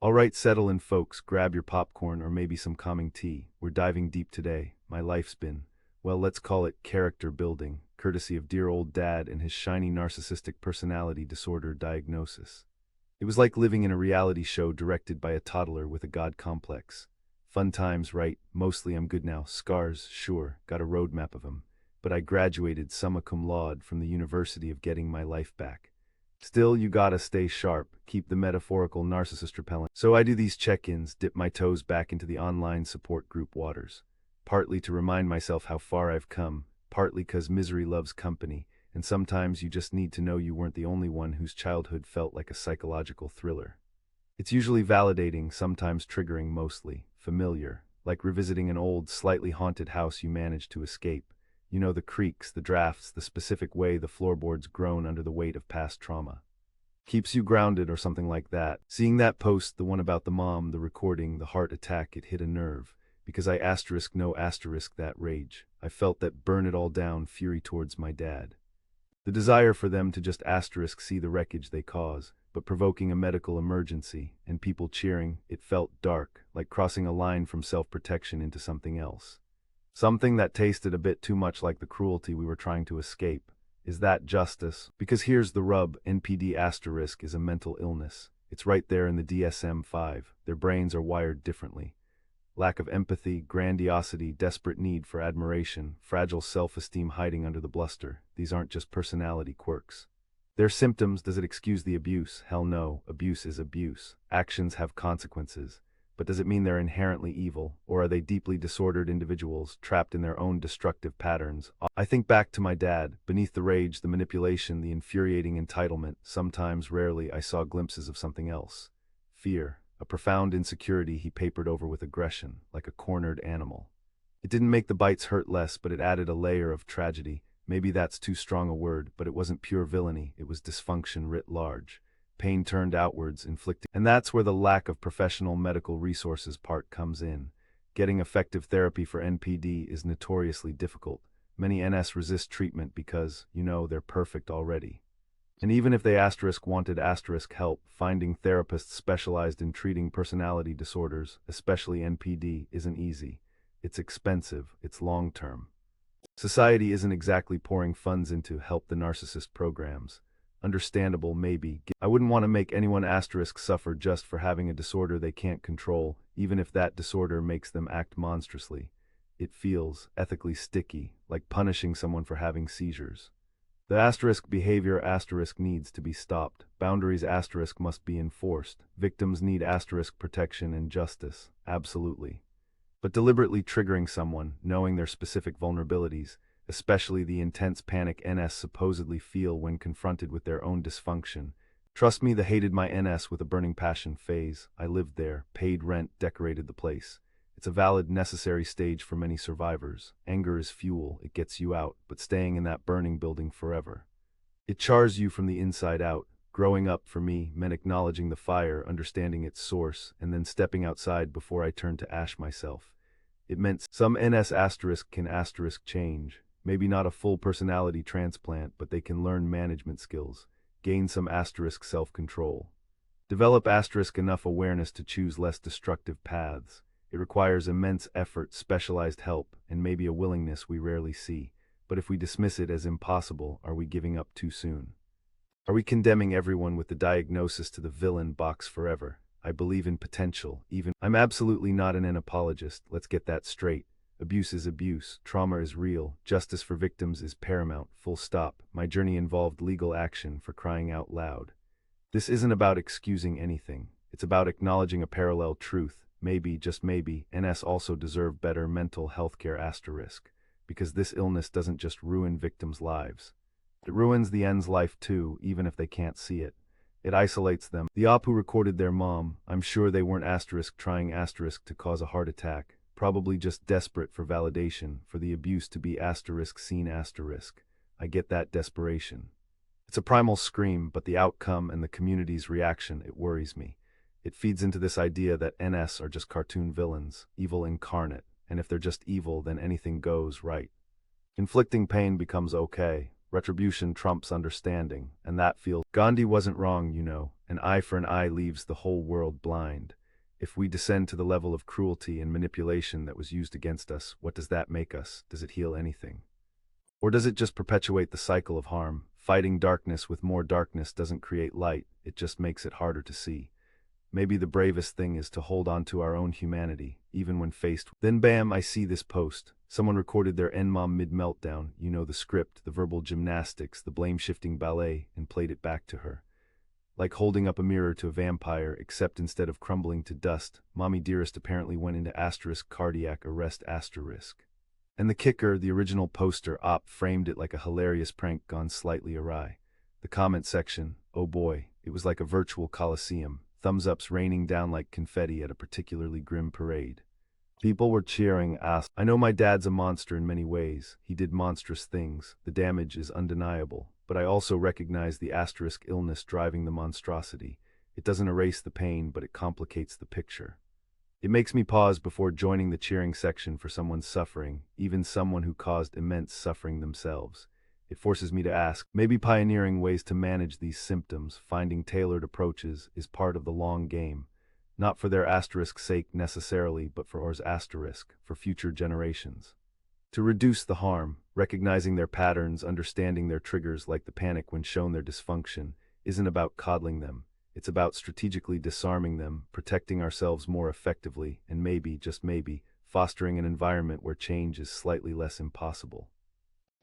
Alright, settle in folks, grab your popcorn or maybe some calming tea. We're diving deep today. My life's been, well, let's call it character building, courtesy of dear old dad and his shiny narcissistic personality disorder diagnosis. It was like living in a reality show directed by a toddler with a god complex. Fun times, right? Mostly I'm good now. Scars, sure, got a roadmap of them. But I graduated summa cum laude from the University of Getting My Life Back. Still, you gotta stay sharp, keep the metaphorical narcissist repellent. So I do these check-ins, dip my toes back into the online support group waters. Partly to remind myself how far I've come, partly 'cause misery loves company, and sometimes you just need to know you weren't the only one whose childhood felt like a psychological thriller. It's usually validating, sometimes triggering, mostly familiar, like revisiting an old, slightly haunted house you managed to escape. You know, the creaks, the drafts, the specific way the floorboards groan under the weight of past trauma. Keeps you grounded or something like that. Seeing that post, the one about the mom, the recording, the heart attack, it hit a nerve. Because I no asterisk that rage. I felt that burn it all down fury towards my dad. The desire for them to just see the wreckage they cause, but provoking a medical emergency, and people cheering, it felt dark, like crossing a line from self-protection into something else. Something that tasted a bit too much like the cruelty we were trying to escape. Is that justice? Because here's the rub, NPD is a mental illness. It's right there in the DSM-5. Their brains are wired differently. Lack of empathy, grandiosity, desperate need for admiration, fragile self-esteem hiding under the bluster. These aren't just personality quirks. They're symptoms. Does it excuse the abuse? Hell no. Abuse is abuse. Actions have consequences. But does it mean they're inherently evil, or are they deeply disordered individuals, trapped in their own destructive patterns? I think back to my dad. Beneath the rage, the manipulation, the infuriating entitlement, sometimes, rarely, I saw glimpses of something else. Fear, a profound insecurity he papered over with aggression, like a cornered animal. It didn't make the bites hurt less, but it added a layer of tragedy. Maybe that's too strong a word, but it wasn't pure villainy, it was dysfunction writ large. Pain turned outwards, inflicting. And that's where the lack of professional medical resources part comes in. Getting effective therapy for NPD is notoriously difficult. Many NS resist treatment because, they're perfect already. And even if they wanted help, finding therapists specialized in treating personality disorders, especially NPD, isn't easy. It's expensive, it's long-term. Society isn't exactly pouring funds into help the narcissist programs. Understandable, maybe. I wouldn't want to make anyone suffer just for having a disorder they can't control, even if that disorder makes them act monstrously. It feels ethically sticky, like punishing someone for having seizures. The behavior needs to be stopped. Boundaries must be enforced. Victims need protection and justice, absolutely. But deliberately triggering someone, knowing their specific vulnerabilities, especially the intense panic NS supposedly feel when confronted with their own dysfunction. Trust me, the hated my NS with a burning passion phase. I lived there, paid rent, decorated the place. It's a valid, necessary stage for many survivors. Anger is fuel, it gets you out, but staying in that burning building forever. It chars you from the inside out. Growing up, for me, meant acknowledging the fire, understanding its source, and then stepping outside before I turned to ash myself. It meant some NS can change. Maybe not a full personality transplant, but they can learn management skills, gain some self-control. Develop enough awareness to choose less destructive paths. It requires immense effort, specialized help, and maybe a willingness we rarely see. But if we dismiss it as impossible, are we giving up too soon? Are we condemning everyone with the diagnosis to the villain box forever? I believe in potential, even. I'm absolutely not an apologist, let's get that straight. Abuse is abuse, trauma is real, justice for victims is paramount, full stop. My journey involved legal action, for crying out loud. This isn't about excusing anything. It's about acknowledging a parallel truth. Maybe, just maybe, NS also deserve better mental health care because this illness doesn't just ruin victims' lives. It ruins the N's life too, even if they can't see it. It isolates them. The op who recorded their mom, I'm sure they weren't trying to cause a heart attack. Probably just desperate for validation, for the abuse to be seen. I get that desperation. It's a primal scream, but the outcome and the community's reaction, it worries me. It feeds into this idea that NS are just cartoon villains, evil incarnate, and if they're just evil, then anything goes, right? Inflicting pain becomes okay, Retribution trumps understanding, and that feels. Gandhi wasn't wrong, you know. An eye for an eye leaves the whole world blind. If we descend to the level of cruelty and manipulation that was used against us, what does that make us? Does it heal anything? Or does it just perpetuate the cycle of harm? Fighting darkness with more darkness doesn't create light, it just makes it harder to see. Maybe the bravest thing is to hold on to our own humanity, even when faced. Then bam, I see this post. Someone recorded their N-mom mid-meltdown, you know, the script, the verbal gymnastics, the blame-shifting ballet, and played it back to her. Like holding up a mirror to a vampire, except instead of crumbling to dust, Mommy Dearest apparently went into cardiac arrest asterisk. And the kicker, the original poster op framed it like a hilarious prank gone slightly awry. The comment section, oh boy, it was like a virtual coliseum, thumbs-ups raining down like confetti at a particularly grim parade. People were cheering, I know my dad's a monster in many ways, he did monstrous things, the damage is undeniable, but I also recognize the asterisk illness driving the monstrosity. It doesn't erase the pain, but it complicates the picture. It makes me pause before joining the cheering section for someone's suffering, even someone who caused immense suffering themselves. It forces me to ask, maybe pioneering ways to manage these symptoms, finding tailored approaches, is part of the long game. Not for their asterisk sake necessarily, but for ours asterisk, for future generations. To reduce the harm, recognizing their patterns, understanding their triggers like the panic when shown their dysfunction, isn't about coddling them. It's about strategically disarming them, protecting ourselves more effectively, and maybe, just maybe, fostering an environment where change is slightly less impossible.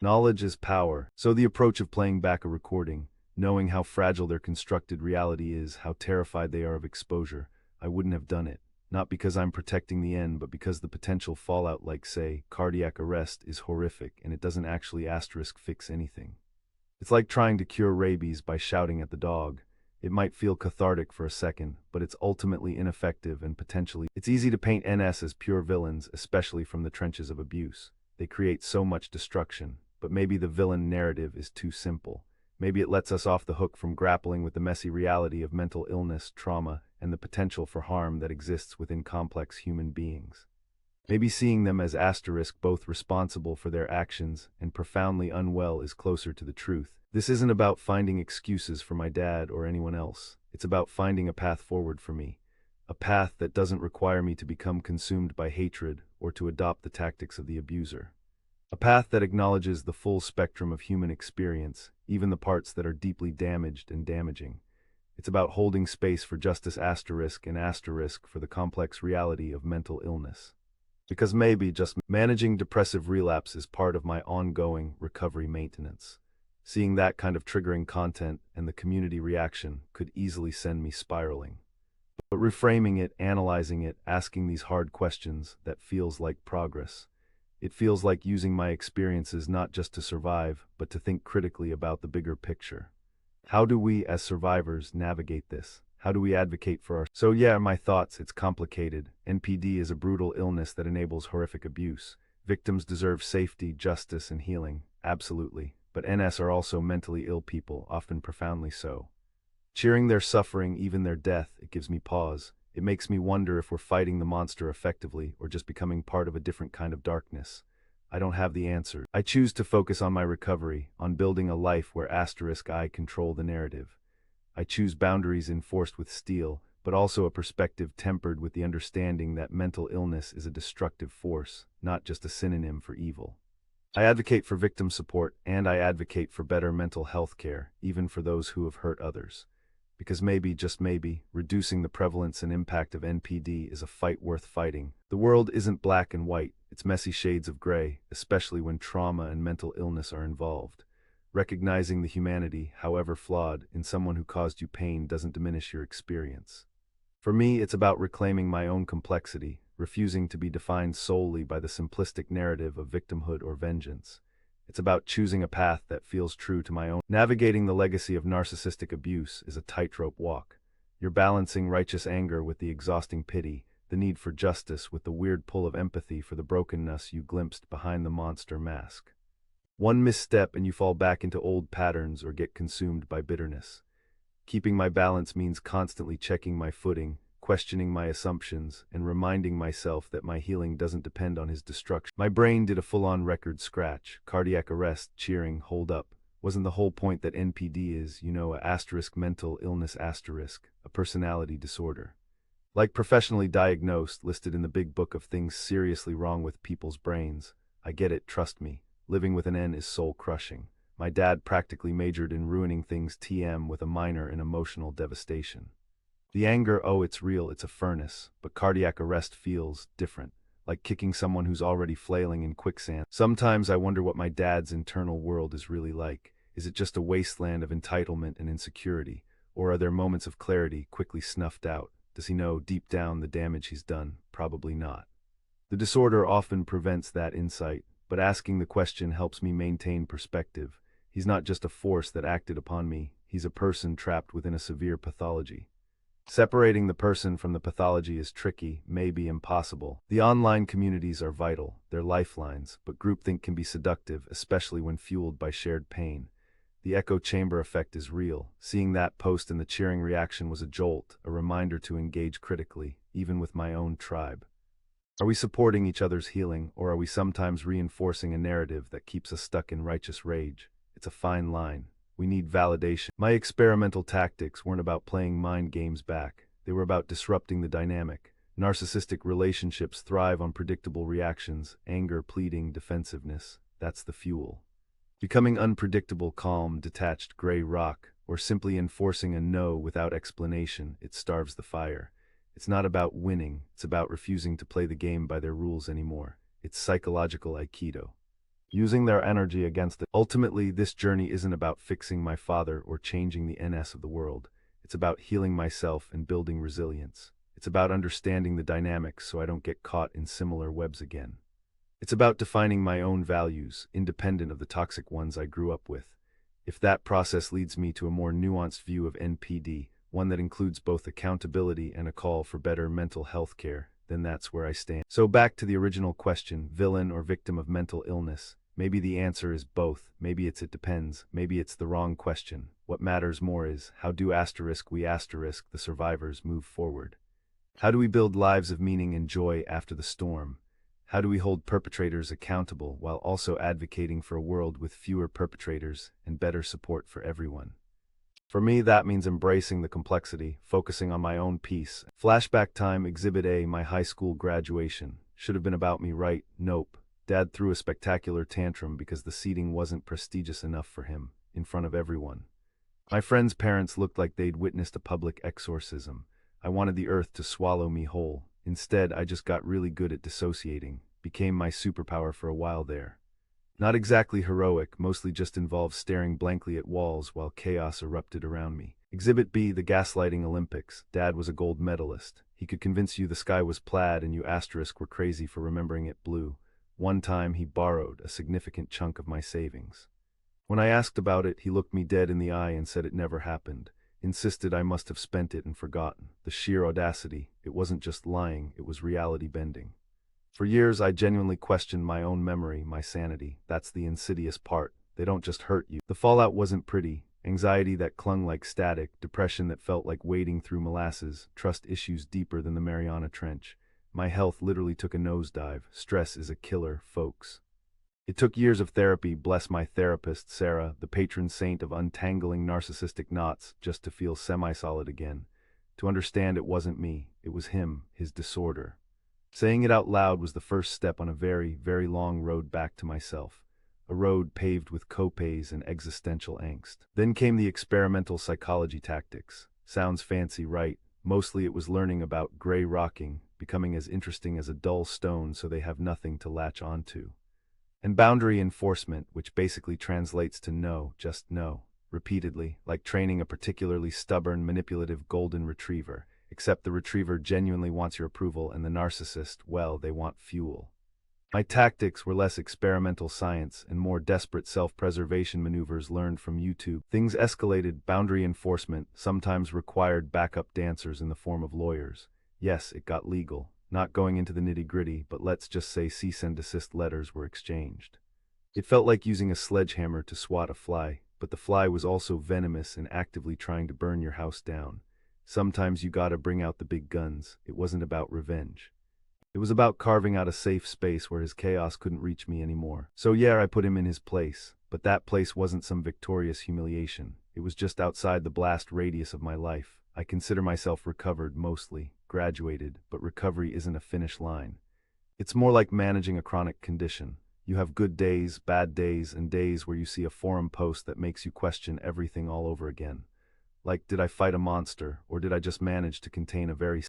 Knowledge is power, so the approach of playing back a recording, knowing how fragile their constructed reality is, how terrified they are of exposure, I wouldn't have done it. Not because I'm protecting the end, but because the potential fallout, like, say, cardiac arrest, is horrific and it doesn't actually asterisk fix anything. It's like trying to cure rabies by shouting at the dog. It might feel cathartic for a second, but it's ultimately ineffective and potentially. It's easy to paint NS as pure villains, especially from the trenches of abuse. They create so much destruction, but maybe the villain narrative is too simple. Maybe it lets us off the hook from grappling with the messy reality of mental illness, trauma, and the potential for harm that exists within complex human beings. Maybe seeing them as asterisk both responsible for their actions and profoundly unwell is closer to the truth. This isn't about finding excuses for my dad or anyone else. It's about finding a path forward for me. A path that doesn't require me to become consumed by hatred or to adopt the tactics of the abuser. A path that acknowledges the full spectrum of human experience, even the parts that are deeply damaged and damaging. It's about holding space for justice asterisk and asterisk for the complex reality of mental illness. Because maybe just managing depressive relapse is part of my ongoing recovery maintenance. Seeing that kind of triggering content and the community reaction could easily send me spiraling. But reframing it, analyzing it, asking these hard questions, that feels like progress. It feels like using my experiences not just to survive, but to think critically about the bigger picture. How do we, as survivors, navigate this? How do we advocate for our... So yeah, my thoughts, it's complicated. NPD is a brutal illness that enables horrific abuse. Victims deserve safety, justice, and healing, absolutely. But NS are also mentally ill people, often profoundly so. Cheering their suffering, even their death, it gives me pause. It makes me wonder if we're fighting the monster effectively or just becoming part of a different kind of darkness. I don't have the answer. I choose to focus on my recovery, on building a life where asterisk I control the narrative. I choose boundaries enforced with steel, but also a perspective tempered with the understanding that mental illness is a destructive force, not just a synonym for evil. I advocate for victim support, and I advocate for better mental health care, even for those who have hurt others. Because maybe, just maybe, reducing the prevalence and impact of NPD is a fight worth fighting. The world isn't black and white, it's messy shades of gray, especially when trauma and mental illness are involved. Recognizing the humanity, however flawed, in someone who caused you pain doesn't diminish your experience. For me, it's about reclaiming my own complexity, refusing to be defined solely by the simplistic narrative of victimhood or vengeance. It's about choosing a path that feels true to my own. Navigating the legacy of narcissistic abuse is a tightrope walk. You're balancing righteous anger with the exhausting pity, the need for justice with the weird pull of empathy for the brokenness you glimpsed behind the monster mask. One misstep and you fall back into old patterns or get consumed by bitterness. Keeping my balance means constantly checking my footing, questioning my assumptions, and reminding myself that my healing doesn't depend on his destruction. My brain did a full-on record scratch, cardiac arrest, cheering, hold up. Wasn't the whole point that NPD is, a asterisk mental illness asterisk, a personality disorder? Like professionally diagnosed, listed in the big book of things seriously wrong with people's brains. I get it, trust me. Living with an N is soul-crushing. My dad practically majored in ruining things TM with a minor in emotional devastation. The anger, oh, it's real, it's a furnace, but cardiac arrest feels different, like kicking someone who's already flailing in quicksand. Sometimes I wonder what my dad's internal world is really like. Is it just a wasteland of entitlement and insecurity, or are there moments of clarity quickly snuffed out? Does he know deep down the damage he's done? Probably not. The disorder often prevents that insight, but asking the question helps me maintain perspective. He's not just a force that acted upon me, he's a person trapped within a severe pathology. Separating the person from the pathology is tricky, maybe impossible. The online communities are vital, they're lifelines, but groupthink can be seductive, especially when fueled by shared pain. The echo chamber effect is real. Seeing that post and the cheering reaction was a jolt, a reminder to engage critically, even with my own tribe. Are we supporting each other's healing, or are we sometimes reinforcing a narrative that keeps us stuck in righteous rage? It's a fine line. We need validation. My experimental tactics weren't about playing mind games back. They were about disrupting the dynamic. Narcissistic relationships thrive on predictable reactions, anger, pleading, defensiveness. That's the fuel. Becoming unpredictable, calm, detached, gray rock, or simply enforcing a no without explanation, it starves the fire. It's not about winning, it's about refusing to play the game by their rules anymore. It's psychological aikido. Using their energy against it. Ultimately, this journey isn't about fixing my father or changing the NS of the world. It's about healing myself and building resilience. It's about understanding the dynamics so I don't get caught in similar webs again. It's about defining my own values, independent of the toxic ones I grew up with. If that process leads me to a more nuanced view of NPD, one that includes both accountability and a call for better mental health care, then that's where I stand. So back to the original question, villain or victim of mental illness. Maybe the answer is both, maybe it depends, maybe it's the wrong question. What matters more is, how do the survivors move forward? How do we build lives of meaning and joy after the storm? How do we hold perpetrators accountable while also advocating for a world with fewer perpetrators and better support for everyone? For me, that means embracing the complexity, focusing on my own peace. Flashback time, Exhibit A, my high school graduation. Should have been about me, right? Nope. Dad threw a spectacular tantrum because the seating wasn't prestigious enough for him, in front of everyone. My friends' parents looked like they'd witnessed a public exorcism. I wanted the earth to swallow me whole. Instead, I just got really good at dissociating, became my superpower for a while there. Not exactly heroic, mostly just involved staring blankly at walls while chaos erupted around me. Exhibit B, the Gaslighting Olympics. Dad was a gold medalist. He could convince you the sky was plaid and you were crazy for remembering it blue. One time he borrowed a significant chunk of my savings. When I asked about it, he looked me dead in the eye and said it never happened. Insisted I must have spent it and forgotten. The sheer audacity. It wasn't just lying, it was reality bending. For years I genuinely questioned my own memory, my sanity. That's the insidious part. They don't just hurt you. The fallout wasn't pretty. Anxiety that clung like static, depression that felt like wading through molasses, trust issues deeper than the Mariana Trench. My health literally took a nosedive. Stress is a killer, folks. It took years of therapy, bless my therapist, Sarah, the patron saint of untangling narcissistic knots, just to feel semi-solid again. To understand it wasn't me, it was him, his disorder. Saying it out loud was the first step on a very, very long road back to myself. A road paved with copays and existential angst. Then came the experimental psychology tactics. Sounds fancy, right? Mostly it was learning about gray rocking, becoming as interesting as a dull stone so they have nothing to latch onto. And boundary enforcement, which basically translates to no, just no, repeatedly, like training a particularly stubborn, manipulative golden retriever, except the retriever genuinely wants your approval and the narcissist, well, they want fuel. My tactics were less experimental science and more desperate self-preservation maneuvers learned from YouTube. Things escalated, boundary enforcement sometimes required backup dancers in the form of lawyers. Yes, it got legal. Not going into the nitty-gritty, but let's just say cease and desist letters were exchanged. It felt like using a sledgehammer to swat a fly, but the fly was also venomous and actively trying to burn your house down. Sometimes you gotta bring out the big guns. It wasn't about revenge. It was about carving out a safe space where his chaos couldn't reach me anymore. So yeah, I put him in his place. But that place wasn't some victorious humiliation. It was just outside the blast radius of my life. I consider myself recovered mostly, graduated, but recovery isn't a finish line. It's more like managing a chronic condition. You have good days, bad days, and days where you see a forum post that makes you question everything all over again. Like, did I fight a monster, or did I just manage to contain a very